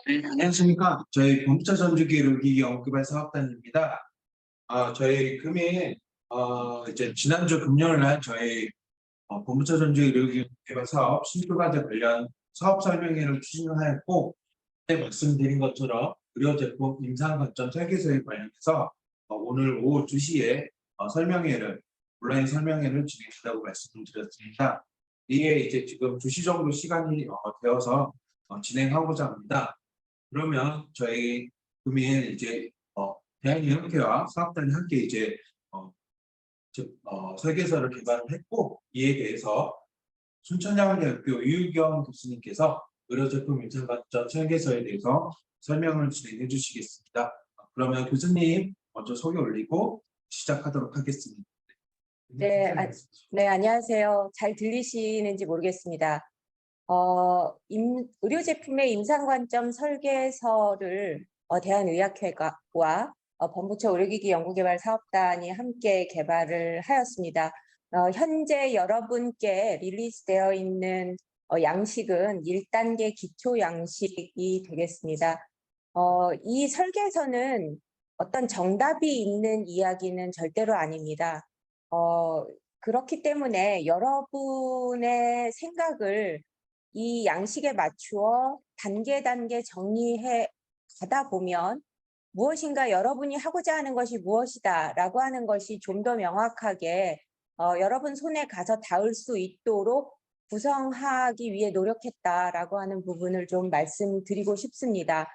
네, 안녕하십니까. 저희 범부차 전주기 의료기기 연구개발 사업단입니다. 저희 금일, 이제 지난주 금요일 날 저희 범부차 전주기 의료기기 개발 사업 신규과제 관련 사업 설명회를 추진하였고, 그때 말씀드린 것처럼 의료제품 임상 관점 설계서에 관련해서 오늘 오후 2시에 온라인 설명회를 진행한다고 말씀을 드렸습니다. 이게 이제 지금 2시 정도 시간이 되어서 진행하고자 합니다. 그러면 저희 금일 이제 대한의학회와 사업단이 함께 이제 어, 설계서를 개발을 했고, 이에 대해서 순천향대학교 유유경 교수님께서 의료제품 임상관점 설계서에 대해서 설명을 진행해 주시겠습니다. 그러면 교수님 먼저 소개 올리고 시작하도록 하겠습니다. 네, 네, 안녕하세요. 잘 들리시는지 모르겠습니다. 의료 제품의 임상관점 설계서를 대한의학회와 범부처 의료기기 연구개발 사업단이 함께 개발을 하였습니다. 현재 여러분께 릴리즈되어 있는 양식은 1단계 기초 양식이 되겠습니다. 이 설계서는 어떤 정답이 있는 이야기는 절대로 아닙니다. 그렇기 때문에 여러분의 생각을 이 양식에 맞추어 단계 정리해 가다 보면 무엇인가 여러분이 하고자 하는 것이 무엇이다라고 하는 것이 좀 더 명확하게 여러분 손에 가서 닿을 수 있도록 구성하기 위해 노력했다라고 하는 부분을 좀 말씀드리고 싶습니다.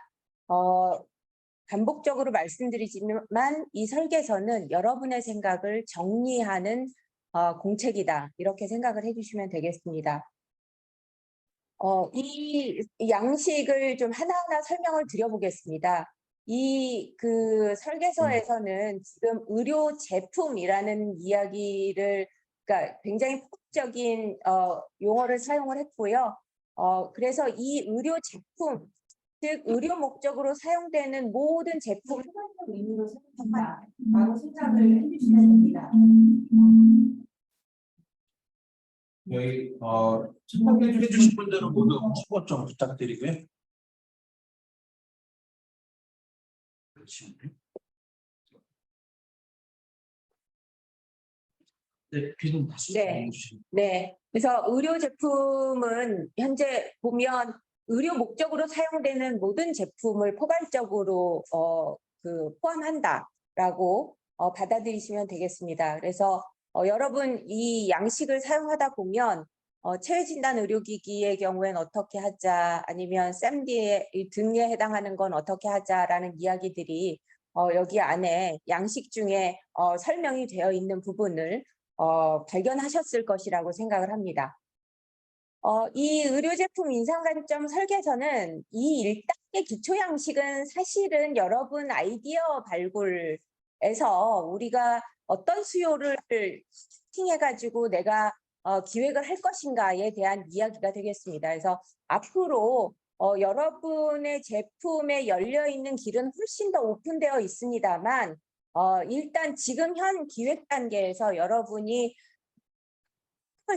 반복적으로 말씀드리지만 이 설계서는 여러분의 생각을 정리하는 공책이다. 이렇게 생각을 해주시면 되겠습니다. 이 양식을 좀 하나하나 설명을 드려보겠습니다. 이 설계서에서는 지금 의료 제품이라는 이야기를, 그러니까 굉장히 폭적인 용어를 사용을 했고요. 그래서 이 의료 제품, 즉 의료 목적으로 사용되는 모든 제품 포괄적 의미로 생각한다라고 생각을 해주시면 됩니다. 여기 참석해 주신 분들은 모두 수고 좀 부탁드리고요. 네, 귀좀 다시 해주시면. 네. 그래서 의료 제품은 현재 보면 의료 목적으로 사용되는 모든 제품을 포괄적으로 포함한다라고 받아들이시면 되겠습니다. 그래서 여러분 이 양식을 사용하다 보면 체외진단 의료기기의 경우엔 어떻게 하자, 아니면 샘디의 등에 해당하는 건 어떻게 하자라는 이야기들이 여기 안에 양식 중에 설명이 되어 있는 부분을 발견하셨을 것이라고 생각을 합니다. 이 의료제품 인상관점 설계서는 이 1단계 기초 양식은 사실은 여러분 아이디어 발굴에서 우리가 어떤 수요를 세팅해가지고 내가 기획을 할 것인가에 대한 이야기가 되겠습니다. 그래서 앞으로 여러분의 제품에 열려있는 길은 훨씬 더 오픈되어 있습니다만 일단 지금 현 기획 단계에서 여러분이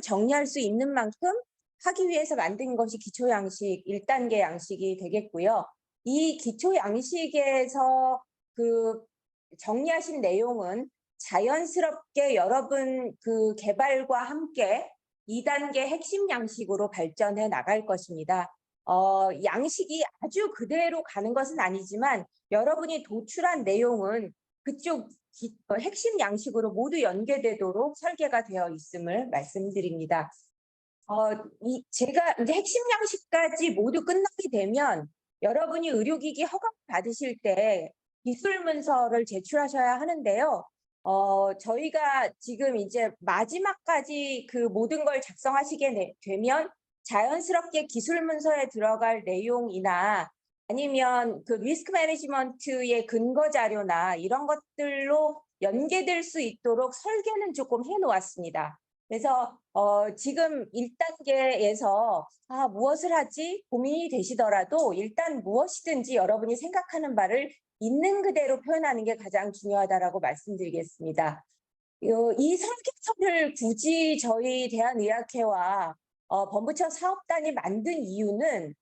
정리할 수 있는 만큼 하기 위해서 만든 것이 기초 양식 1단계 양식이 되겠고요. 이 기초 양식에서 정리하신 내용은 자연스럽게 여러분 개발과 함께 2단계 핵심 양식으로 발전해 나갈 것입니다. 양식이 아주 그대로 가는 것은 아니지만 여러분이 도출한 내용은 그쪽 핵심 양식으로 모두 연계되도록 설계가 되어 있음을 말씀드립니다. 제가 이제 핵심 양식까지 모두 끝나게 되면 여러분이 의료기기 허가를 받으실 때 기술 문서를 제출하셔야 하는데요. 저희가 지금 이제 마지막까지 모든 걸 작성하시게 되면 자연스럽게 기술 문서에 들어갈 내용이나 아니면 리스크 매니지먼트의 근거 자료나 이런 것들로 연계될 수 있도록 설계는 조금 해놓았습니다. 그래서 지금 1단계에서 무엇을 하지 고민이 되시더라도 일단 무엇이든지 여러분이 생각하는 바를 있는 그대로 표현하는 게 가장 중요하다라고 말씀드리겠습니다. 이 설계서를 굳이 저희 대한의학회와 범부처 사업단이 만든 이유는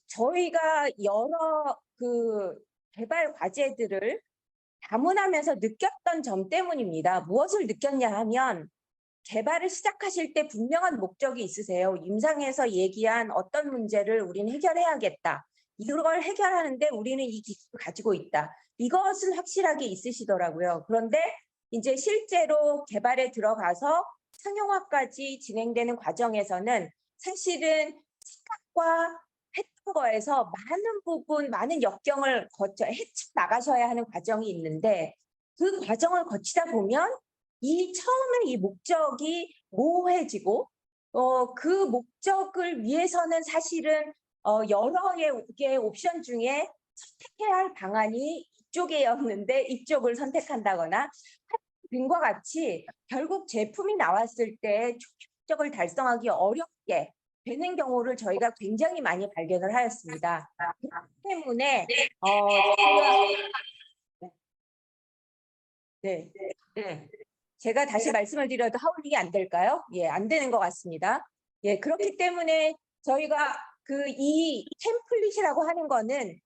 저희가 여러 그 개발 과제들을 자문하면서 느꼈던 점 때문입니다. 무엇을 느꼈냐 하면 개발을 시작하실 때 분명한 목적이 있으세요. 임상에서 얘기한 어떤 문제를 우리는 해결해야겠다. 이걸 해결하는데 우리는 이 기술을 가지고 있다. 이것은 확실하게 있으시더라고요. 그런데 이제 실제로 개발에 들어가서 상용화까지 진행되는 과정에서는 사실은 생각과 했던 거에서 많은 부분, 많은 역경을 거쳐 헤쳐나가셔야 하는 과정이 있는데 그 과정을 거치다 보면 처음에 이 목적이 모호해지고 그 목적을 위해서는 사실은 여러 개의 옵션 중에 선택해야 할 방안이 이쪽이었는데 이쪽을 선택한다거나 등과 같이 결국 제품이 나왔을 때 목적을 달성하기 어렵게 되는 경우를 저희가 굉장히 많이 발견을 하였습니다. 그렇기 때문에 네, 네. 제가 다시 말씀을 드려도 하울링이 안 될까요? 예, 안 되는 것 같습니다. 예, 그렇기 때문에 저희가 이 템플릿이라고 하는 거는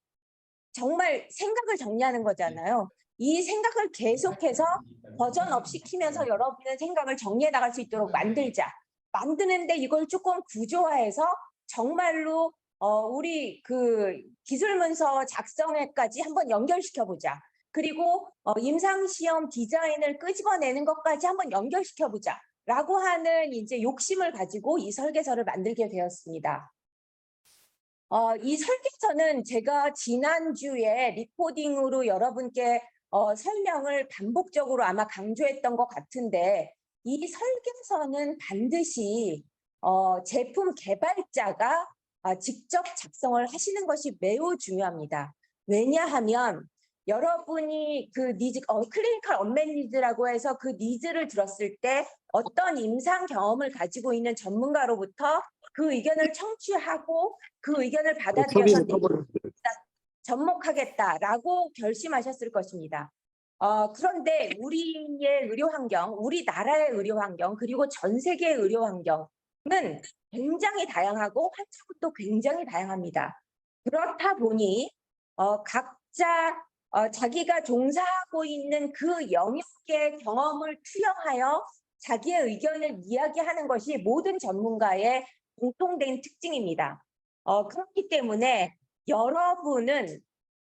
정말 생각을 정리하는 거잖아요. 이 생각을 계속해서 버전업 시키면서 여러분의 생각을 정리해 나갈 수 있도록 만들자. 만드는데 이걸 조금 구조화해서 정말로 우리 기술문서 작성에까지 한번 연결시켜 보자. 그리고 임상시험 디자인을 끄집어내는 것까지 한번 연결시켜 보자. 라고 하는 이제 욕심을 가지고 이 설계서를 만들게 되었습니다. 이 설계서는 제가 지난주에 리코딩으로 여러분께 설명을 반복적으로 아마 강조했던 것 같은데 이 설계서는 반드시 제품 개발자가 직접 작성을 하시는 것이 매우 중요합니다. 왜냐하면 여러분이 클리니컬 언맷 니드라고 해서 그 니즈를 들었을 때 어떤 임상 경험을 가지고 있는 전문가로부터 그 의견을 청취하고 그 의견을 받아들여서 접목하겠다라고 결심하셨을 것입니다. 그런데 우리의 의료 환경, 우리나라의 의료 환경, 그리고 전 세계의 의료 환경은 굉장히 다양하고 환자분도 굉장히 다양합니다. 그렇다 보니 각자 자기가 종사하고 있는 그 영역의 경험을 투영하여 자기의 의견을 이야기하는 것이 모든 전문가의 공통된 특징입니다. 그렇기 때문에 여러분은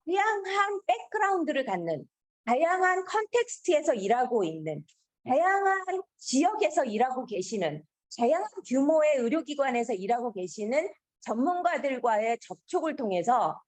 다양한 백그라운드를 갖는, 다양한 컨텍스트에서 일하고 있는, 다양한 지역에서 일하고 계시는, 다양한 규모의 의료기관에서 일하고 계시는 전문가들과의 접촉을 통해서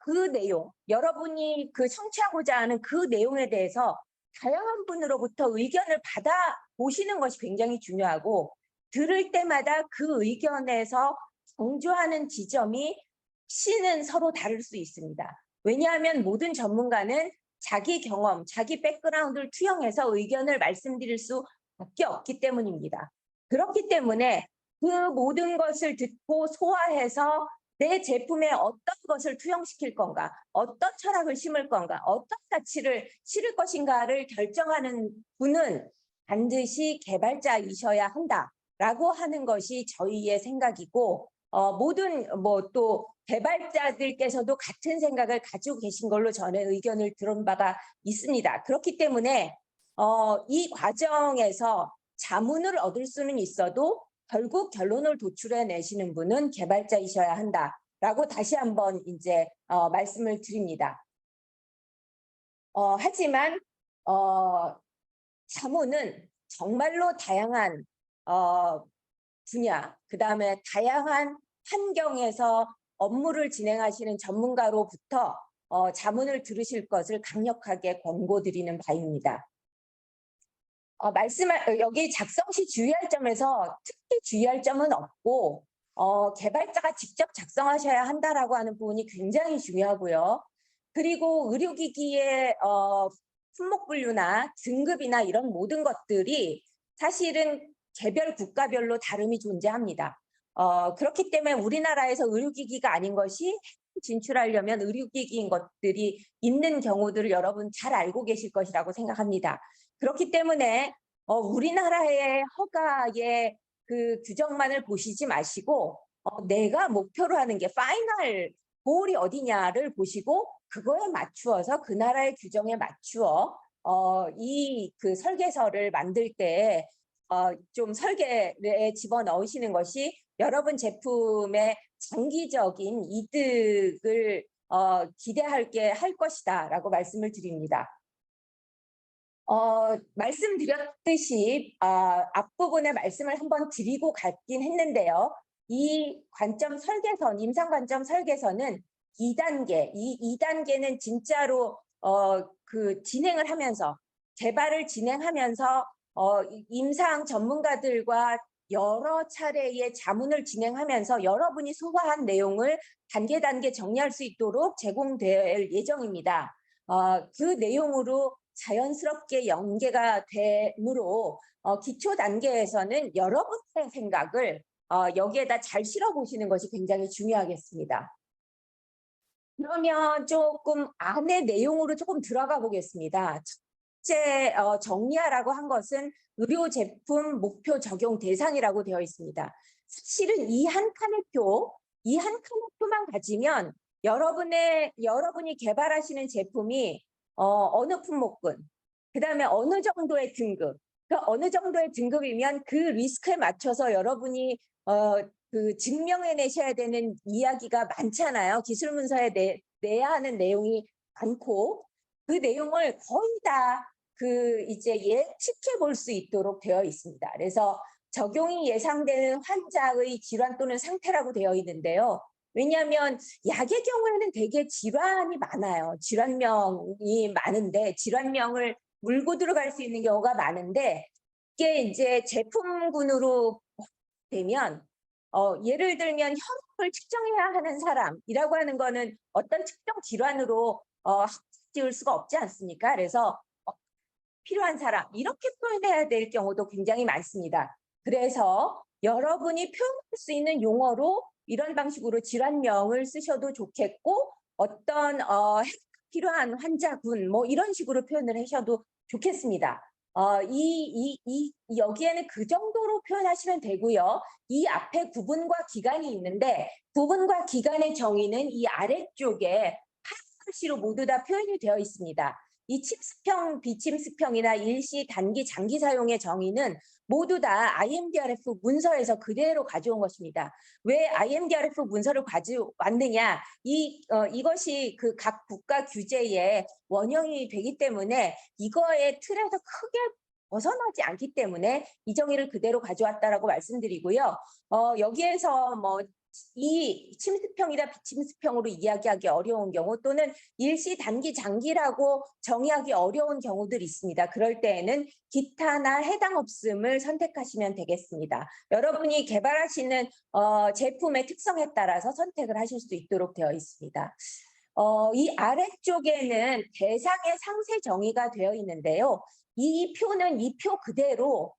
그 내용, 여러분이 청취하고자 하는 그 내용에 대해서 다양한 분으로부터 의견을 받아보시는 것이 굉장히 중요하고 들을 때마다 그 의견에서 강조하는 지점이 혹시는 서로 다를 수 있습니다. 왜냐하면 모든 전문가는 자기 경험, 자기 백그라운드를 투영해서 의견을 말씀드릴 수밖에 없기 때문입니다. 그렇기 때문에 그 모든 것을 듣고 소화해서 내 제품에 어떤 것을 투영시킬 건가, 어떤 철학을 심을 건가, 어떤 가치를 실을 것인가를 결정하는 분은 반드시 개발자이셔야 한다라고 하는 것이 저희의 생각이고 모든 또 개발자들께서도 같은 생각을 가지고 계신 걸로 저는 의견을 들은 바가 있습니다. 그렇기 때문에 이 과정에서 자문을 얻을 수는 있어도 결국 결론을 도출해 내시는 분은 개발자이셔야 한다라고 다시 한번 이제 말씀을 드립니다. 하지만 자문은 정말로 다양한 분야, 그다음에 다양한 환경에서 업무를 진행하시는 전문가로부터 자문을 들으실 것을 강력하게 권고드리는 바입니다. 여기 작성 시 주의할 점에서 특히 주의할 점은 없고 개발자가 직접 작성하셔야 한다라고 하는 부분이 굉장히 중요하고요. 그리고 의료기기의 품목 분류나 등급이나 이런 모든 것들이 사실은 개별 국가별로 다름이 존재합니다. 그렇기 때문에 우리나라에서 의료기기가 아닌 것이 진출하려면 의료기기인 것들이 있는 경우들을 여러분 잘 알고 계실 것이라고 생각합니다. 그렇기 때문에 우리나라의 허가의 그 규정만을 보시지 마시고 내가 목표로 하는 게 파이널 골이 어디냐를 보시고 그거에 맞추어서 그 나라의 규정에 맞추어 이 그 설계서를 만들 때 좀 설계에 집어넣으시는 것이 여러분 제품의 장기적인 이득을 기대하게 할 것이다라고 말씀을 드립니다. 말씀드렸듯이 앞부분에 말씀을 한번 드리고 갔긴 했는데요. 이 관점 설계선, 임상 관점 설계선은 2단계, 이 2단계는 진짜로 그 진행을 하면서 개발을 진행하면서 임상 전문가들과 여러 차례의 자문을 진행하면서 여러분이 소화한 내용을 단계 정리할 수 있도록 제공될 예정입니다. 그 내용으로 자연스럽게 연계가 되므로 기초 단계에서는 여러분의 생각을 여기에다 잘 실어 보시는 것이 굉장히 중요하겠습니다. 그러면 조금 안의 내용으로 조금 들어가 보겠습니다. 첫째 정리하라고 한 것은 의료 제품 목표 적용 대상이라고 되어 있습니다. 사실은 이 한 칸의 표만 가지면 여러분이 개발하시는 제품이 어느 품목군, 그다음에 어느 정도의 등급, 어느 정도의 등급이면 그 리스크에 맞춰서 여러분이 그 증명해내셔야 되는 이야기가 많잖아요. 기술 문서에 내야 하는 내용이 많고 그 내용을 거의 다 그 이제 예측해 볼 수 있도록 되어 있습니다. 그래서 적용이 예상되는 환자의 질환 또는 상태라고 되어 있는데요. 왜냐하면 약의 경우에는 되게 질환이 많아요. 질환명이 많은데 질환명을 물고 들어갈 수 있는 경우가 많은데 이게 이제 제품군으로 되면 예를 들면 혈압을 측정해야 하는 사람이라고 하는 거는 어떤 특정 질환으로 지을 수가 없지 않습니까? 그래서 필요한 사람 이렇게 표현해야 될 경우도 굉장히 많습니다. 그래서 여러분이 표현할 수 있는 용어로 이런 방식으로 질환명을 쓰셔도 좋겠고 어떤 필요한 환자군 뭐 이런 식으로 표현을 하셔도 좋겠습니다. 여기에는 그 정도로 표현하시면 되고요. 이 앞에 구분과 기간이 있는데 구분과 기간의 정의는 이 아래쪽에 글씨로 모두 다 표현이 되어 있습니다. 이 침수평, 비침수평이나 일시, 단기, 장기 사용의 정의는 모두 다 IMDRF 문서에서 그대로 가져온 것입니다. 왜 IMDRF 문서를 가져왔느냐? 이것이 그 각 국가 규제의 원형이 되기 때문에 이거의 틀에서 크게 벗어나지 않기 때문에 이 정의를 그대로 가져왔다라고 말씀드리고요. 여기에서 뭐 이 침수평이나 비침수평으로 이야기하기 어려운 경우 또는 일시, 단기, 장기라고 정의하기 어려운 경우들이 있습니다. 그럴 때에는 기타나 해당 없음을 선택하시면 되겠습니다. 여러분이 개발하시는 제품의 특성에 따라서 선택을 하실 수 있도록 되어 있습니다. 이 아래쪽에는 대상의 상세 정의가 되어 있는데요. 이 표는 이 표 그대로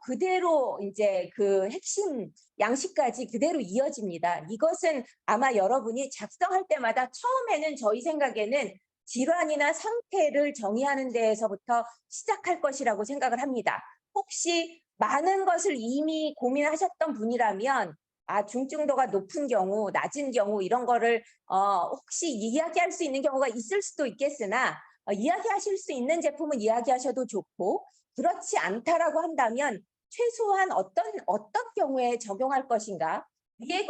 그대로 이제 그 핵심 양식까지 그대로 이어집니다. 이것은 아마 여러분이 작성할 때마다 처음에는 저희 생각에는 질환이나 상태를 정의하는 데에서부터 시작할 것이라고 생각을 합니다. 혹시 많은 것을 이미 고민하셨던 분이라면 중증도가 높은 경우, 낮은 경우 이런 거를 혹시 이야기할 수 있는 경우가 있을 수도 있겠으나 이야기하실 수 있는 제품은 이야기하셔도 좋고 그렇지 않다라고 한다면 최소한 어떤 경우에 적용할 것인가? 위에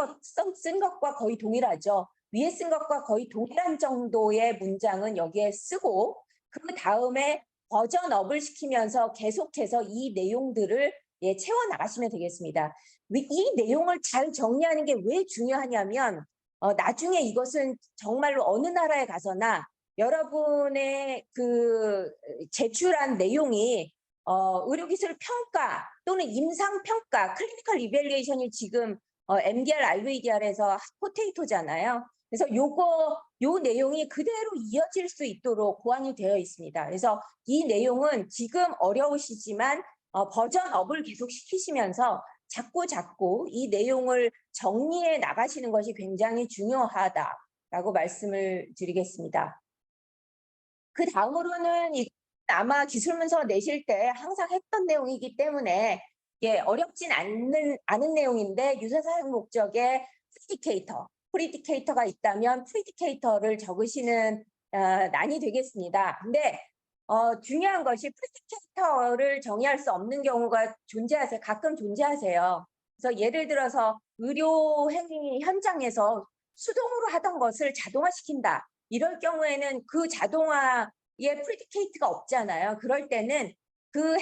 쓴 것과 거의 동일하죠. 위에 쓴 것과 거의 동일한 정도의 문장은 여기에 쓰고 그 다음에 버전업을 시키면서 계속해서 이 내용들을 채워 나가시면 되겠습니다. 이 내용을 잘 정리하는 게 왜 중요하냐면 나중에 이것은 정말로 어느 나라에 가서나 여러분의 그 제출한 내용이 의료기술 평가 또는 임상평가, 클리니컬 이밸리에이션이 지금 MDR, RVDR에서 핫포테이토잖아요. 그래서 요 내용이 그대로 이어질 수 있도록 고안이 되어 있습니다. 그래서 이 내용은 지금 어려우시지만 버전업을 계속 시키시면서 자꾸 이 내용을 정리해 나가시는 것이 굉장히 중요하다라고 말씀을 드리겠습니다. 그 다음으로는 아마 기술문서 내실 때 항상 했던 내용이기 때문에 예, 어렵진 않은 내용인데 유사 사용 목적에 프리디케이터가 있다면 프리디케이터를 적으시는 난이 되겠습니다. 근데 중요한 것이 프리디케이터를 정의할 수 없는 경우가 가끔 존재하세요. 그래서 예를 들어서 의료 행위 현장에서 수동으로 하던 것을 자동화시킨다. 이럴 경우에는 그 자동화에 프리디케이트가 없잖아요. 그럴 때는 그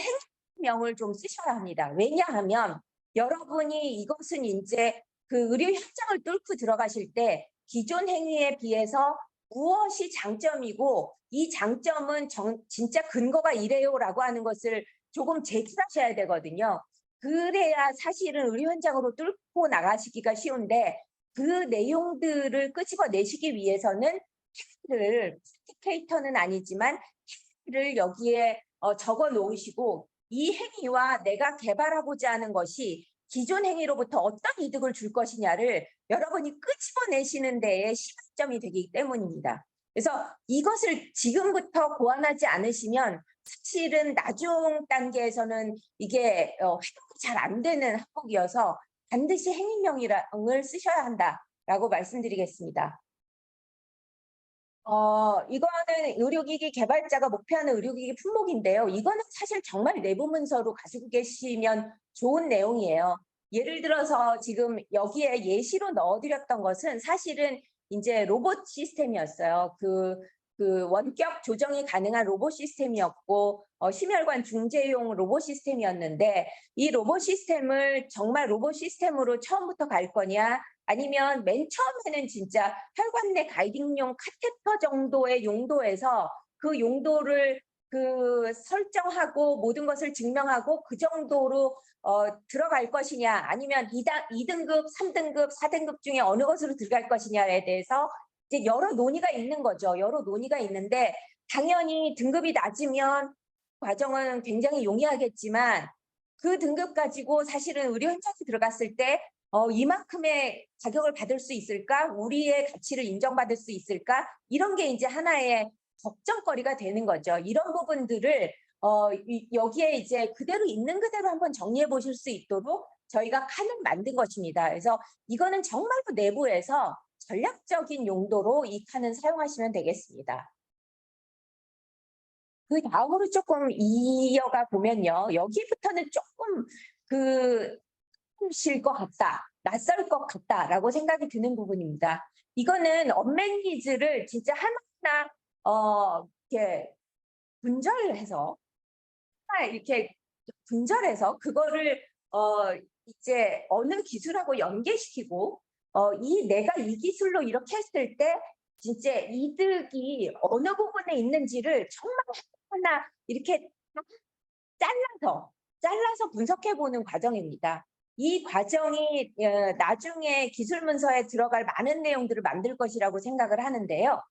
행위명을 좀 쓰셔야 합니다. 왜냐하면 여러분이 이것은 이제 그 의료 현장을 뚫고 들어가실 때 기존 행위에 비해서 무엇이 장점이고 이 장점은 진짜 근거가 이래요라고 하는 것을 조금 제출하셔야 되거든요. 그래야 사실은 의료 현장으로 뚫고 나가시기가 쉬운데 그 내용들을 끄집어내시기 위해서는 프리디케이터는 아니지만 행위를 여기에 적어 놓으시고 이 행위와 내가 개발하고자 하는 것이 기존 행위로부터 어떤 이득을 줄 것이냐를 여러분이 끄집어내시는 데에 시발점이 되기 때문입니다. 그래서 이것을 지금부터 고안하지 않으시면 사실은 나중 단계에서는 이게 회복이 잘 안 되는 항목이어서 반드시 행위명을 쓰셔야 한다라고 말씀드리겠습니다. 이거는 의료기기 개발자가 목표하는 의료기기 품목인데요. 이거는 사실 정말 내부 문서로 가지고 계시면 좋은 내용이에요. 예를 들어서 지금 여기에 예시로 넣어드렸던 것은 사실은 이제 로봇 시스템이었어요. 그 원격 조정이 가능한 로봇 시스템이었고 심혈관 중재용 로봇 시스템이었는데 이 로봇 시스템을 정말 로봇 시스템으로 처음부터 갈 거냐 아니면 맨 처음에는 진짜 혈관 내 가이딩용 카테터 정도의 용도에서 그 용도를 설정하고 모든 것을 증명하고 그 정도로 들어갈 것이냐 아니면 2등급, 3등급, 4등급 중에 어느 것으로 들어갈 것이냐에 대해서 이제 여러 논의가 있는 거죠. 여러 논의가 있는데 당연히 등급이 낮으면 과정은 굉장히 용이하겠지만 그 등급 가지고 사실은 의료 현장에 들어갔을 때 이만큼의 자격을 받을 수 있을까? 우리의 가치를 인정받을 수 있을까? 이런 게 이제 하나의 걱정거리가 되는 거죠. 이런 부분들을 여기에 이제 그대로 있는 그대로 한번 정리해 보실 수 있도록 저희가 칸을 만든 것입니다. 그래서 이거는 정말로 내부에서 전략적인 용도로 이 칸은 사용하시면 되겠습니다. 그 다음으로 조금 이어가 보면요. 여기부터는 조금 실 것 같다, 낯설 것 같다라고 생각이 드는 부분입니다. 이거는 언맨 니즈를 진짜 하나하나 이렇게 분절해서 그거를 이제 어느 기술하고 연계시키고 내가 이 기술로 이렇게 했을 때 진짜 이득이 어느 부분에 있는지를 정말 하나 이렇게 잘라서 분석해 보는 과정입니다. 이 과정이 나중에 기술 문서에 들어갈 많은 내용들을 만들 것이라고 생각을 하는데요.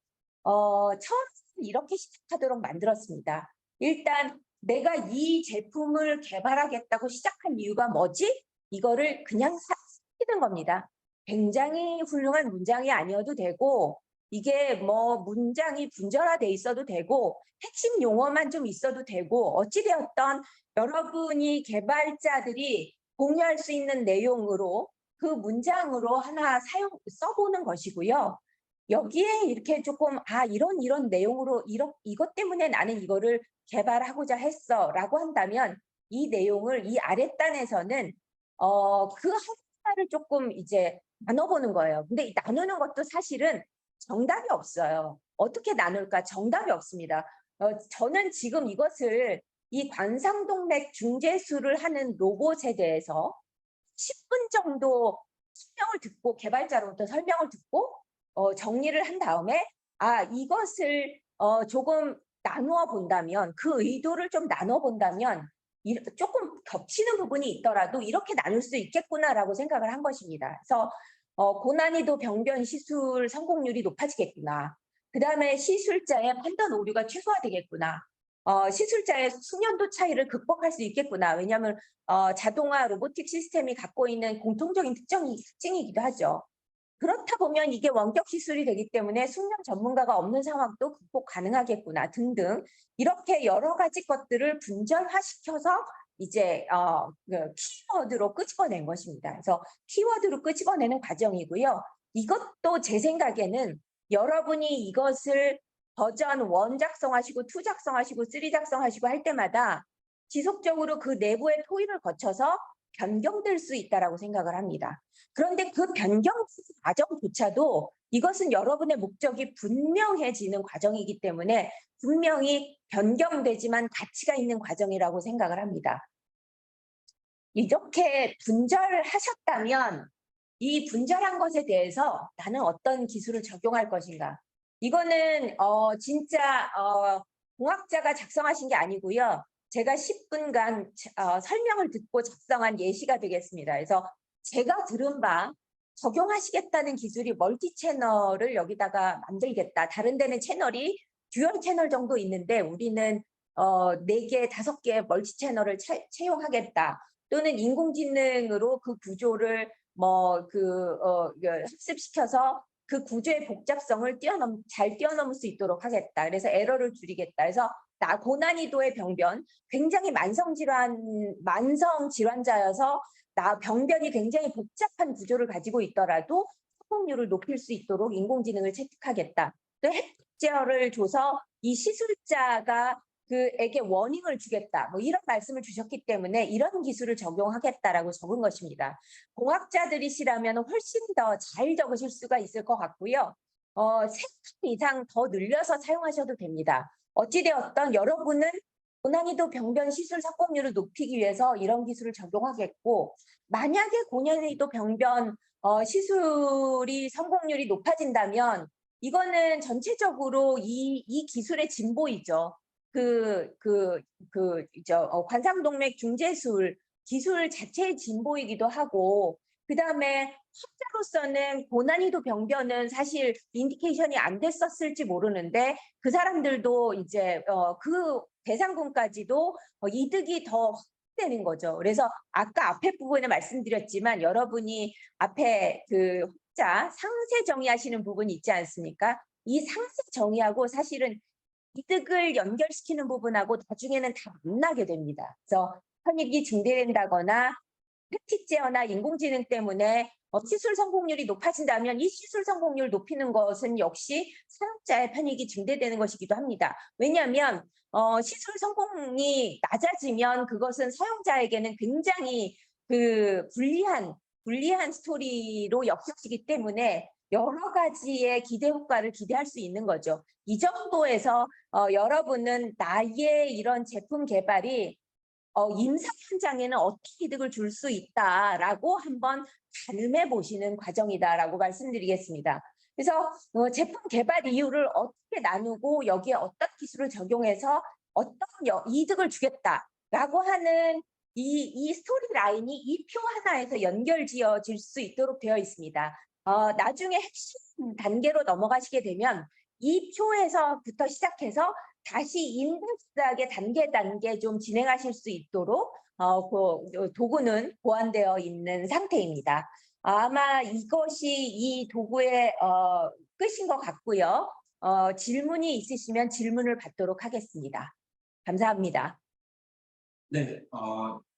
처음 이렇게 시작하도록 만들었습니다. 일단 내가 이 제품을 개발하겠다고 시작한 이유가 뭐지? 이거를 그냥 쓰는 겁니다. 굉장히 훌륭한 문장이 아니어도 되고 이게 뭐 문장이 분절화돼 있어도 되고 핵심 용어만 좀 있어도 되고 어찌되었던 여러분이 개발자들이 공유할 수 있는 내용으로 그 문장으로 하나 써보는 것이고요. 여기에 이렇게 조금 이런 내용으로 이것 때문에 나는 이거를 개발하고자 했어 라고 한다면 이 내용을 이 아랫단에서는 그 하나를 조금 이제 나눠보는 거예요. 근데 이 나누는 것도 사실은 정답이 없어요. 어떻게 나눌까? 정답이 없습니다. 저는 지금 이것을 이 관상동맥 중재술을 하는 로봇에 대해서 10분 정도 설명을 듣고 개발자로부터 설명을 듣고 정리를 한 다음에 이것을 조금 나누어 본다면 그 의도를 좀 나눠 본다면 조금 겹치는 부분이 있더라도 이렇게 나눌 수 있겠구나라고 생각을 한 것입니다. 그래서 고난이도 병변 시술 성공률이 높아지겠구나. 그 다음에 시술자의 판단 오류가 최소화되겠구나. 시술자의 숙련도 차이를 극복할 수 있겠구나. 왜냐하면 자동화 로보틱 시스템이 갖고 있는 공통적인 특징이기도 하죠. 그렇다 보면 이게 원격 시술이 되기 때문에 숙련 전문가가 없는 상황도 극복 가능하겠구나 등등 이렇게 여러 가지 것들을 분절화시켜서 이제 키워드로 끄집어낸 것입니다. 그래서 키워드로 끄집어내는 과정이고요. 이것도 제 생각에는 여러분이 이것을 버전 1 작성하시고 2 작성하시고 3 작성하시고 할 때마다 지속적으로 그 내부의 토의를 거쳐서 변경될 수 있다라고 생각을 합니다. 그런데 그 변경 과정조차도 이것은 여러분의 목적이 분명해지는 과정이기 때문에 분명히 변경되지만 가치가 있는 과정이라고 생각을 합니다. 이렇게 분절하셨다면 이 분절한 것에 대해서 나는 어떤 기술을 적용할 것인가? 이거는 진짜 공학자가 작성하신 게 아니고요. 제가 10분간 설명을 듣고 작성한 예시가 되겠습니다. 그래서 제가 들은 바 적용하시겠다는 기술이 멀티 채널을 여기다가 만들겠다. 다른 데는 채널이 듀얼 채널 정도 있는데 우리는 4개, 5개 멀티 채널을 채용하겠다. 또는 인공지능으로 그 구조를 학습시켜서 그 구조의 복잡성을 잘 뛰어넘을 수 있도록 하겠다. 그래서 에러를 줄이겠다. 그래서 고난이도의 병변, 굉장히 만성 질환자여서 병변이 굉장히 복잡한 구조를 가지고 있더라도 성공률을 높일 수 있도록 인공지능을 채택하겠다. 또 햇빛 제어를 줘서 이 시술자가 그에게 워닝을 주겠다. 이런 말씀을 주셨기 때문에 이런 기술을 적용하겠다라고 적은 것입니다. 공학자들이시라면 훨씬 더 잘 적으실 수가 있을 것 같고요. 3칸 이상 더 늘려서 사용하셔도 됩니다. 어찌되었던 여러분은 고난이도 병변 시술 성공률을 높이기 위해서 이런 기술을 적용하겠고, 만약에 고난이도 병변 시술이 성공률이 높아진다면 이거는 전체적으로 이 기술의 진보이죠. 관상동맥 중재술 기술 자체의 진보이기도 하고, 그 다음에 환자로서는 고난이도 병변은 사실 인디케이션이 안 됐었을지 모르는데 그 사람들도 이제 그 대상군까지도 이득이 더 되는 거죠. 그래서 아까 앞에 부분에 말씀드렸지만 여러분이 앞에 그 혼자 상세 정의하시는 부분이 있지 않습니까? 이 상세 정의하고 사실은 이득을 연결시키는 부분하고 나중에는 다 만나게 됩니다. 그래서 편익이 증대된다거나 햇빛 제어나 인공지능 때문에 시술 성공률이 높아진다면 이 시술 성공률 높이는 것은 역시 사용자의 편익이 증대되는 것이기도 합니다. 왜냐하면 시술 성공이 낮아지면 그것은 사용자에게는 굉장히 불리한 스토리로 엮여지기 때문에 여러 가지의 기대 효과를 기대할 수 있는 거죠. 이 정도에서 여러분은 나의 이런 제품 개발이 임상 현장에는 어떻게 이득을 줄 수 있다라고 한번 가늠해 보시는 과정이다라고 말씀드리겠습니다. 그래서 제품 개발 이유를 어떻게 나누고 여기에 어떤 기술을 적용해서 어떤 이득을 주겠다라고 하는 이 스토리 라인이 이 표 하나에서 연결지어질 수 있도록 되어 있습니다. 나중에 핵심 단계로 넘어가시게 되면 이 표에서부터 시작해서 다시 인덱스하게 단계 좀 진행하실 수 있도록 그 도구는 보완되어 있는 상태입니다. 아마 이것이 이 도구의 끝인 것 같고요. 질문이 있으시면 질문을 받도록 하겠습니다. 감사합니다. 네,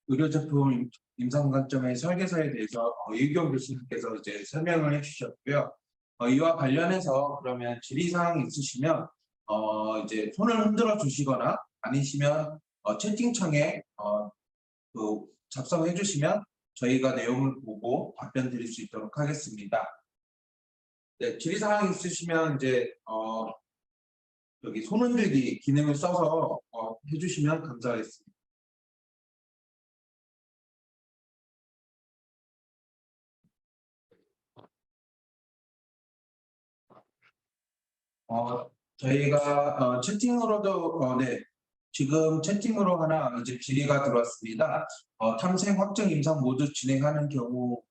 의료제품 임상 관점의 설계서에 대해서 이규영 교수님께서 이제 설명을 해주셨고요. 이와 관련해서 그러면 질의사항 있으시면 이제 손을 흔들어 주시거나 아니시면 채팅창에 작성해 주시면 저희가 내용을 보고 답변 드릴 수 있도록 하겠습니다. 네, 질의사항 있으시면 이제 여기 손 흔들기 기능을 써서 해주시면 감사하겠습니다. 저희가 채팅으로도 네, 지금 채팅으로 하나 이제 질의가 들어왔습니다. 탐생 확정 임상 모두 진행하는 경우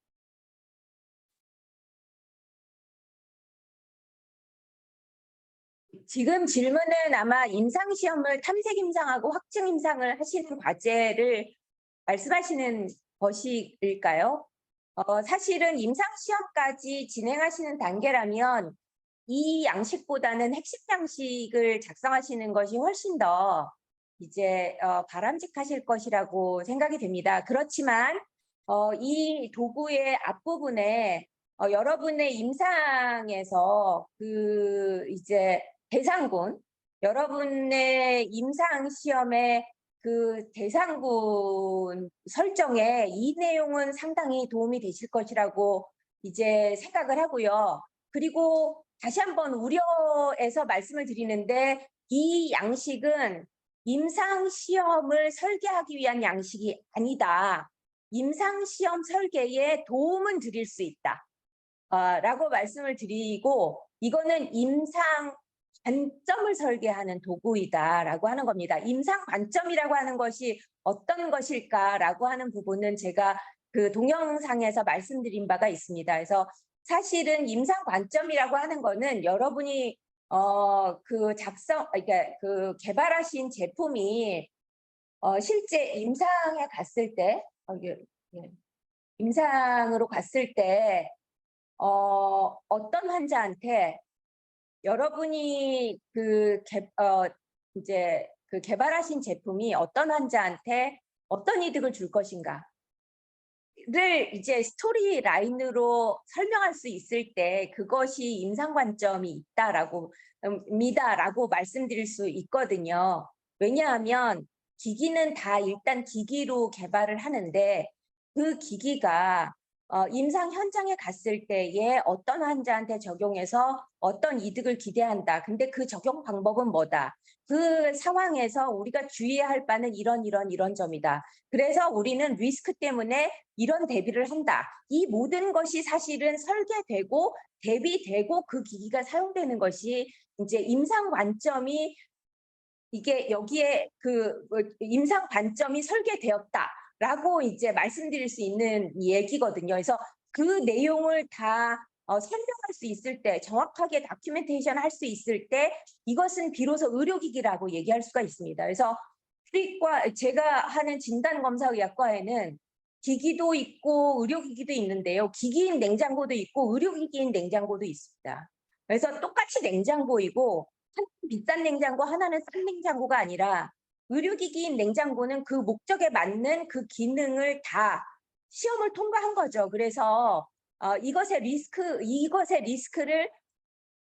지금 질문은 아마 임상시험을 탐색 임상하고 확증 임상을 하시는 과제를 말씀하시는 것일까요? 사실은 임상시험까지 진행하시는 단계라면 이 양식보다는 핵심 양식을 작성하시는 것이 훨씬 더 이제 바람직하실 것이라고 생각이 됩니다. 그렇지만 이 도구의 앞부분에 여러분의 임상에서 그 이제 대상군, 여러분의 임상 시험의 그 대상군 설정에 이 내용은 상당히 도움이 되실 것이라고 이제 생각을 하고요. 그리고 다시 한번 우려해서 말씀을 드리는데 이 양식은 임상 시험을 설계하기 위한 양식이 아니다. 임상 시험 설계에 도움은 드릴 수 있다. 라고 말씀을 드리고 이거는 임상 관점을 설계하는 도구이다라고 하는 겁니다. 임상 관점이라고 하는 것이 어떤 것일까라고 하는 부분은 제가 그 동영상에서 말씀드린 바가 있습니다. 그래서 사실은 임상 관점이라고 하는 거는 여러분이 그 그러니까 그 개발하신 제품이 실제 임상에 갔을 때 임상으로 갔을 때 어떤 환자한테 여러분이 이제 그 개발하신 제품이 어떤 환자한테 어떤 이득을 줄 것인가를 이제 스토리 라인으로 설명할 수 있을 때 그것이 임상 관점이 있다라고 입니다라고 말씀드릴 수 있거든요. 왜냐하면 기기는 다 일단 기기로 개발을 하는데 그 기기가 임상 현장에 갔을 때에 어떤 환자한테 적용해서 어떤 이득을 기대한다. 근데 그 적용 방법은 뭐다. 그 상황에서 우리가 주의해야 할 바는 이런 점이다. 그래서 우리는 리스크 때문에 이런 대비를 한다. 이 모든 것이 사실은 설계되고 대비되고 그 기기가 사용되는 것이 이제 임상 관점이 이게 여기에 그 임상 관점이 설계되었다라고 이제 말씀드릴 수 있는 얘기거든요. 그래서 그 내용을 다 설명할 수 있을 때, 정확하게 다큐멘테이션 할 수 있을 때 이것은 비로소 의료기기라고 얘기할 수가 있습니다. 그래서 수의과, 제가 하는 진단검사의학과에는 기기도 있고 의료기기도 있는데요. 기기인 냉장고도 있고 의료기기인 냉장고도 있습니다. 그래서 똑같이 냉장고이고 하나는 비싼 냉장고, 하나는 싼 냉장고가 아니라 의료기기인 냉장고는 그 목적에 맞는 그 기능을 다 시험을 통과한 거죠. 그래서 이것의 리스크를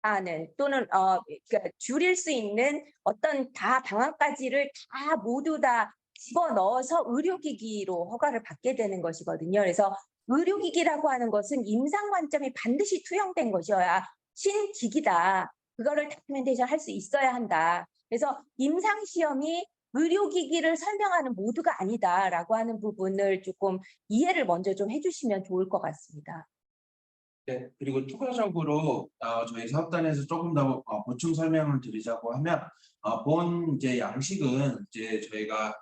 아는 또는 그러니까 줄일 수 있는 어떤 다 방안까지를 다 모두 다 집어넣어서 의료기기로 허가를 받게 되는 것이거든요. 그래서 의료기기라고 하는 것은 임상 관점이 반드시 투영된 것이어야 신기기다. 그거를 다큐멘테이션 할 수 있어야 한다. 그래서 임상 시험이 의료기기를 설명하는 모두가 아니다라고 하는 부분을 조금 이해를 먼저 좀 해주시면 좋을 것 같습니다. 네, 그리고 추가적으로 저희 사업단에서 조금 더 보충 설명을 드리자고 하면 본 이제 양식은 이제 저희가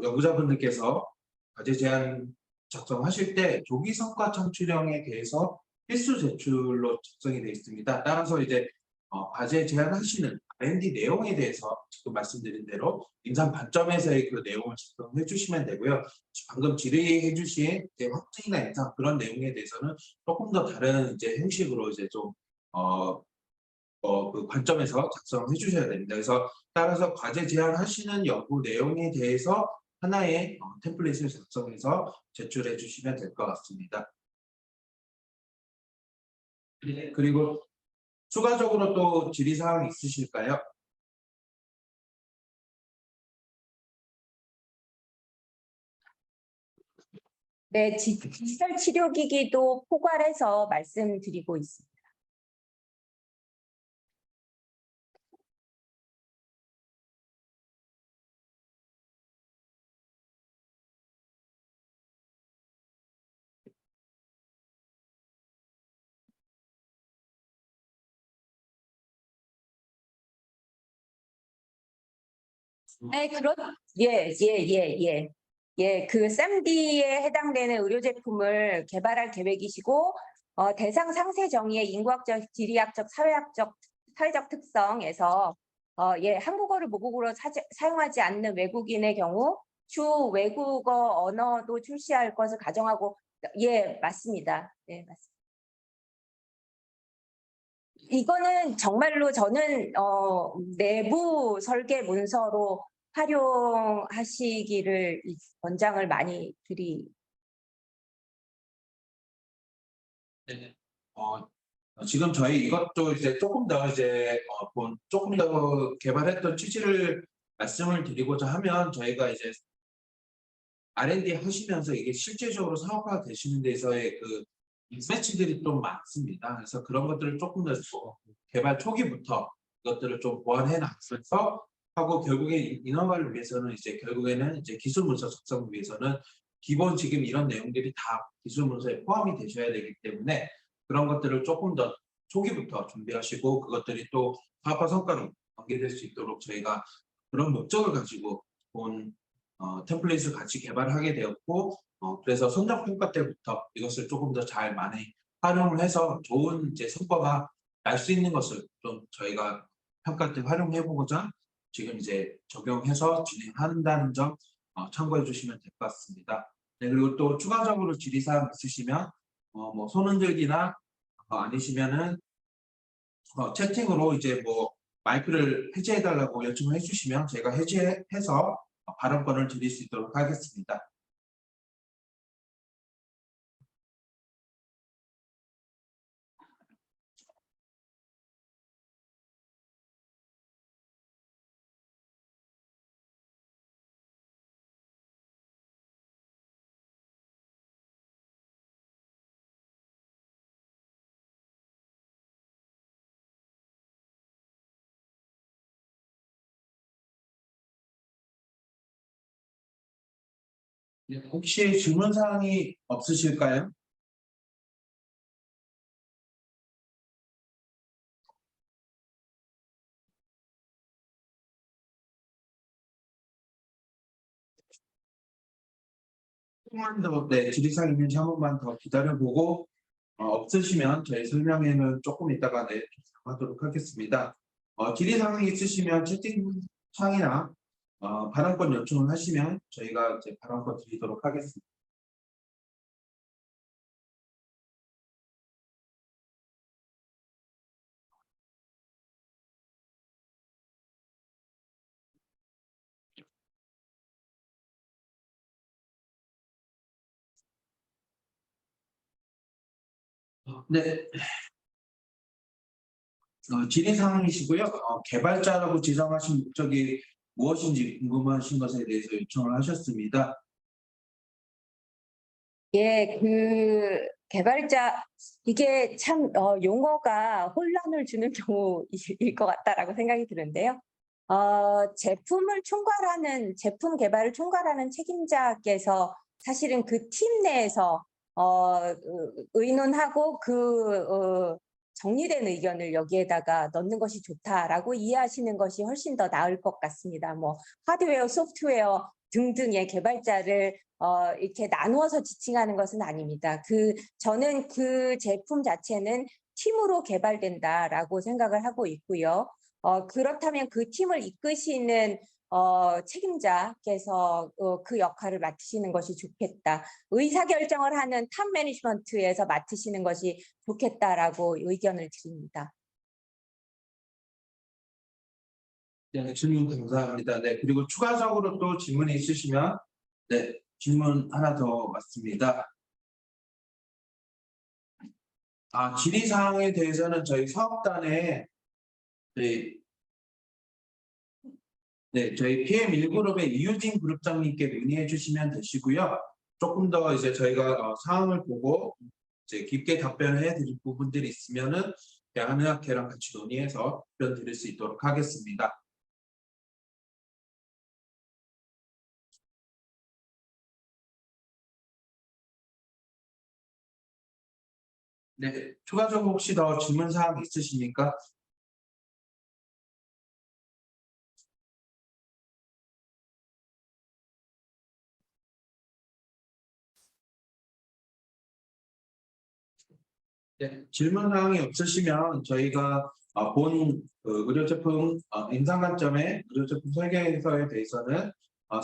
연구자분들께서 과제 제안 작성하실 때 조기 성과 창출형에 대해서 필수 제출로 작성이 되어 있습니다. 따라서 이제 과제 제안하시는 R&D 내용에 대해서 지금 말씀드린 대로 임상 관점에서의 그 내용을 작성해 주시면 되고요. 방금 질의해 주신 확증이나 임상 그런 내용에 대해서는 조금 더 다른 이제 형식으로 이제 좀 그 관점에서 작성해 주셔야 됩니다. 그래서 따라서 과제 제안하시는 연구 내용에 대해서 하나의 템플릿을 작성해서 제출해 주시면 될 것 같습니다. 그리고 추가적으로 또 질의사항 있으실까요? 네, 디지털 치료기기도 포괄해서 말씀드리고 있습니다. 네, 그 SMD에 해당되는 의료 제품을 개발할 계획이시고, 대상 상세 정의의 인구학적, 지리학적, 사회적 특성에서 한국어를 모국어로 사용하지 않는 외국인의 경우 주 외국어 언어도 출시할 것을 가정하고, 맞습니다. 네, 맞습니다. 이거는 정말로 저는 내부 설계 문서로 활용하시기를 권장을 많이 네. 지금 저희 이것도 이제 조금 더 이제 조금 더 개발했던 취지를 말씀을 드리고자 하면 저희가 이제 R&D 하시면서 이게 실제적으로 사업화 되시는 데서의 그 미스매치들이 좀 많습니다. 그래서 그런 것들을 조금 더 개발 초기부터 이것들을 좀 보완해 놨어서 하고 결국에 인허가를 위해서는 이제 결국에는 이제 기술 문서 작성을 위해서는 기본 지금 이런 내용들이 다 기술 문서에 포함이 되셔야 되기 때문에 그런 것들을 조금 더 초기부터 준비하시고 그것들이 또 사업화 성과로 관계될 수 있도록 저희가 그런 목적을 가지고 본 템플릿을 같이 개발하게 되었고 그래서 성적 평가 때부터 이것을 조금 더 잘 많이 활용을 해서 좋은 이제 성과가 날 수 있는 것을 좀 저희가 평가 때 활용해 보고자 지금 이제 적용해서 진행한다는 점 참고해 주시면 될 것 같습니다. 네, 그리고 또 추가적으로 질의사항 있으시면 뭐 손흔들기나 아니시면은 채팅으로 이제 뭐 마이크를 해제해 달라고 요청을 해주시면 제가 해제해서 발언권을 드릴 수 있도록 하겠습니다. 네, 혹시 질문 사항이 없으실까요? 조금만 더, 네, 질의사항 있는지 한 번만 더 기다려보고 없으시면 저희 설명회는 조금 이따가 네, 하도록 하겠습니다. 질의사항이 있으시면 채팅창이나 발언권 요청을 하시면 저희가 이제 발언권 드리도록 하겠습니다. 네, 질의사항이시고요. 개발자라고 지정하신 목적이 무엇인지 궁금하신 것에 대해서 요청을 하셨습니다. 예, 그 개발자 이게 참 용어가 혼란을 주는 경우일 것 같다라고 생각이 드는데요. 제품을 총괄하는 제품 개발을 총괄하는 책임자께서 사실은 그 팀 내에서 의논하고 정리된 의견을 여기에다가 넣는 것이 좋다라고 이해하시는 것이 훨씬 더 나을 것 같습니다. 뭐 하드웨어, 소프트웨어 등등의 개발자를 이렇게 나누어서 지칭하는 것은 아닙니다. 저는 그 제품 자체는 팀으로 개발된다라고 생각을 하고 있고요. 그렇다면 그 팀을 이끄시는 책임자께서 그 역할을 맡으시는 것이 좋겠다. 의사결정을 하는 탑 매니지먼트에서 맡으시는 것이 좋겠다라고 의견을 드립니다. 네, 질문 감사합니다. 네, 그리고 추가적으로 또 질문이 있으시면 네, 질문 하나 더 맞습니다. 질의사항에 대해서는 저희 사업단에 저희 PM1그룹의 이유진 그룹장님께 문의해 주시면 되시고요. 조금 더 이제 저희가 사항을 보고 이제 깊게 답변해 드릴 부분들이 있으면은 대한의학회랑 같이 논의해서 답변 드릴 수 있도록 하겠습니다. 네, 추가적으로 혹시 더 질문 사항 있으십니까? 네, 질문 사항이 없으시면 저희가 본 의료제품 임상 관점의 의료제품 설계서에 대해서는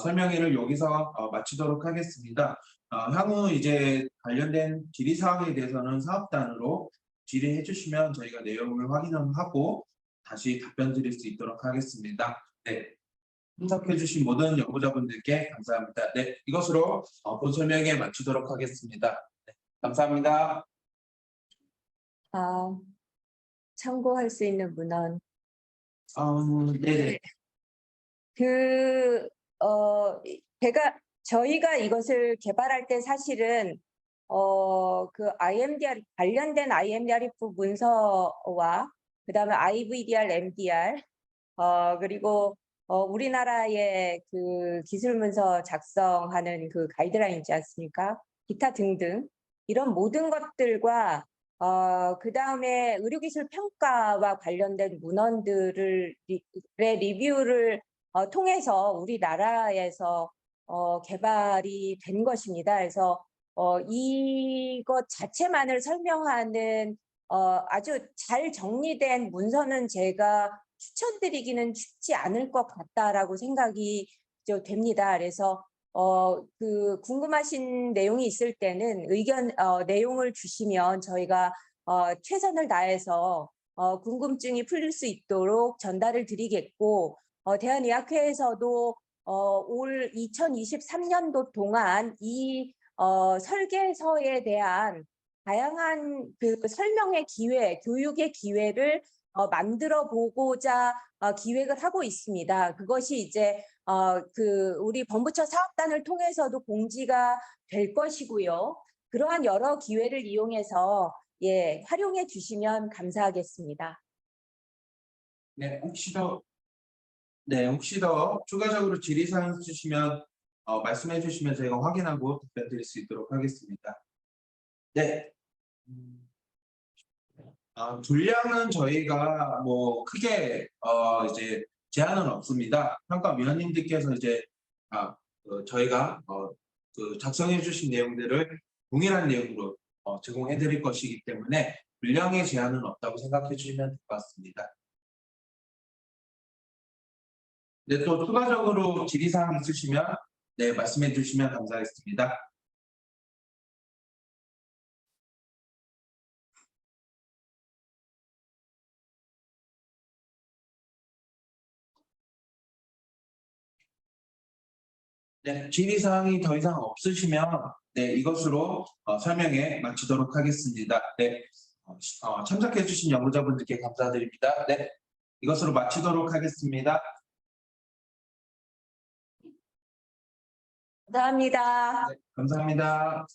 설명회를 여기서 마치도록 하겠습니다. 향후 이제 관련된 질의 사항에 대해서는 사업단으로 질의해 주시면 저희가 내용을 확인하고 다시 답변 드릴 수 있도록 하겠습니다. 네, 참석해주신 모든 연구자분들께 감사합니다. 네, 이것으로 본 설명에 마치도록 하겠습니다. 네, 감사합니다. 참고할 수 있는 문헌. 네네. 저희가 이것을 개발할 때 사실은 그 IMDR 관련된 IMDRF 문서와 그다음에 IVDR, MDR 그리고 우리나라의 그 기술 문서 작성하는 그 가이드라인 있지 않습니까? 기타 등등 이런 모든 것들과 그다음에 의료기술 평가와 관련된 문헌들을 리뷰를 통해서 우리나라에서 개발이 된 것입니다. 그래서 이것 자체만을 설명하는 아주 잘 정리된 문서는 제가 추천드리기는 쉽지 않을 것 같다라고 생각이 됩니다. 그래서 그 궁금하신 내용이 있을 때는 내용을 주시면 저희가 최선을 다해서 궁금증이 풀릴 수 있도록 전달을 드리겠고 대한의학회에서도 올 2023년도 동안 이 설계서에 대한 다양한 그 설명의 기회, 교육의 기회를 만들어 보고자 기획을 하고 있습니다. 그것이 이제 우리 범부처 사업단을 통해서도 공지가 될 것이고요. 그러한 여러 기회를 이용해서 활용해 주시면 감사하겠습니다. 네, 혹시 더 추가적으로 질의사항 있으시면 말씀해 주시면 저희가 확인하고 답변 드릴 수 있도록 하겠습니다. 네. 분량은 저희가 뭐 크게 이제 제한은 없습니다. 평가위원님들께서 이제 저희가 그 작성해 주신 내용들을 동일한 내용으로 제공해 드릴 것이기 때문에 분량의 제한은 없다고 생각해 주시면 될 것 같습니다. 네, 또 추가적으로 질의사항 있으시면 말씀해 주시면 감사하겠습니다. 네, 질의사항이 더 이상 없으시면 이것으로 설명에 마치도록 하겠습니다. 네, 참석해 주신 연구자분들께 감사드립니다. 네, 이것으로 마치도록 하겠습니다. 감사합니다. 네, 감사합니다.